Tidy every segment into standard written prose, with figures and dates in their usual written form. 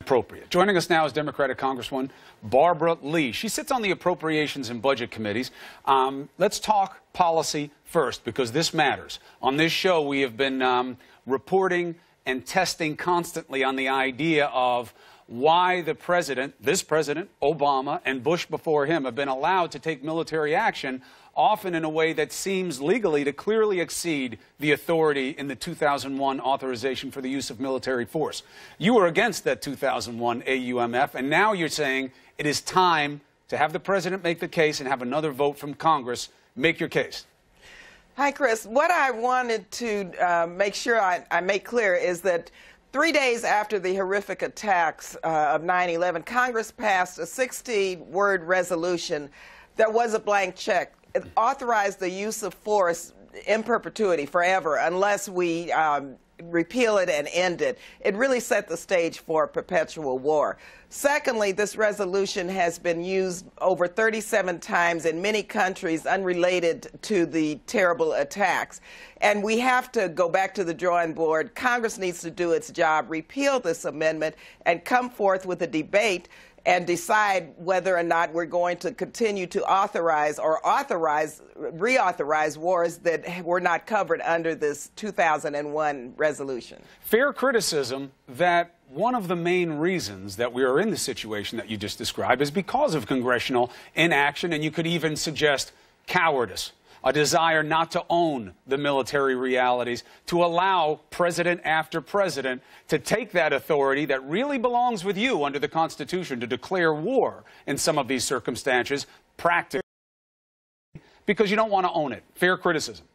appropriate. Joining us now is Democratic Congresswoman Barbara Lee. She sits on the Appropriations and Budget Committees. Let's talk policy first, because this matters. On this show, we have been reporting and testing constantly on the idea of why the president, this president, Obama, and Bush before him have been allowed to take military action, often in a way that seems legally to clearly exceed the authority in the 2001 authorization for the use of military force. You were against that 2001 AUMF, and now you're saying it is time to have the president make the case and have another vote from Congress. Make your case. Hi, Chris. What I wanted to make sure I make clear is that 3 days after the horrific attacks of 9/11, Congress passed a 60-word resolution that was a blank check. It authorized the use of force in perpetuity, forever, unless we repeal it and end it. It really set the stage for perpetual war. Secondly, this resolution has been used over 37 times in many countries unrelated to the terrible attacks. And we have to go back to the drawing board. Congress needs to do its job, repeal this amendment, and come forth with a debate and decide whether or not we're going to continue to authorize or reauthorize wars that were not covered under this 2001 resolution. Fair criticism that one of the main reasons that we are in the situation that you just described is because of congressional inaction, and you could even suggest cowardice, a desire not to own the military realities, to allow president after president to take that authority that really belongs with you under the Constitution to declare war in some of these circumstances, practically, because you don't want to own it. Fair criticism.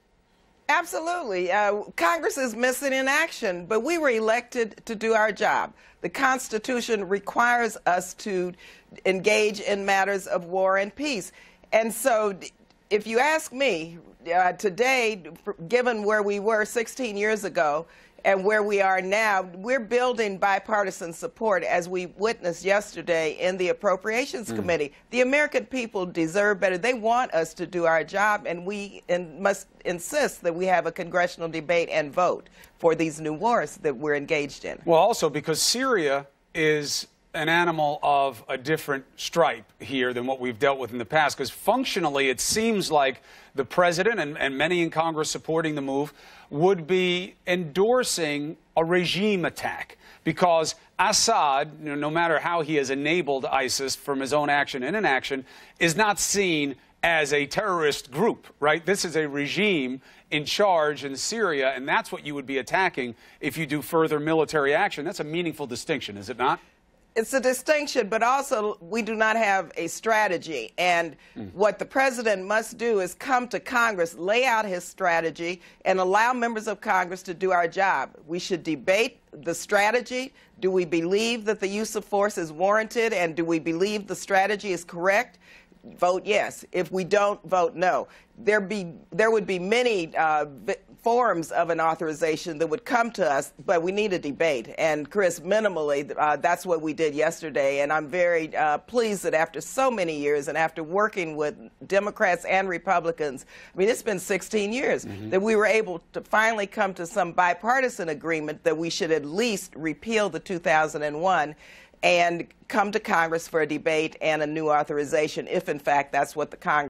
Absolutely. Congress is missing in action, but we were elected to do our job. The Constitution requires us to engage in matters of war and peace. And so, if you ask me, today, given where we were 16 years ago and where we are now, we're building bipartisan support, as we witnessed yesterday in the Appropriations Committee. The American people deserve better. They want us to do our job, and we must insist that we have a congressional debate and vote for these new wars that we're engaged in. Well, also because Syria is an animal of a different stripe here than what we've dealt with in the past, because functionally it seems like the president and many in Congress supporting the move would be endorsing a regime attack, because Assad, no matter how he has enabled ISIS from his own action and inaction, is not seen as a terrorist group, right? This is a regime in charge in Syria, and that's what you would be attacking if you do further military action. That's a meaningful distinction, is it not? It's a distinction, but also we do not have a strategy. And what the president must do is come to Congress, lay out his strategy, and allow members of Congress to do our job. We should debate the strategy. Do we believe that the use of force is warranted, and do we believe the strategy is correct? Vote yes. If we don't, vote no. There would be many forms of an authorization that would come to us, but we need a debate. And Chris, minimally, that's what we did yesterday. And I'm very pleased that after so many years and after working with Democrats and Republicans, I mean, it's been 16 years, that we were able to finally come to some bipartisan agreement that we should at least repeal the 2001 and come to Congress for a debate and a new authorization, if in fact that's what the Congress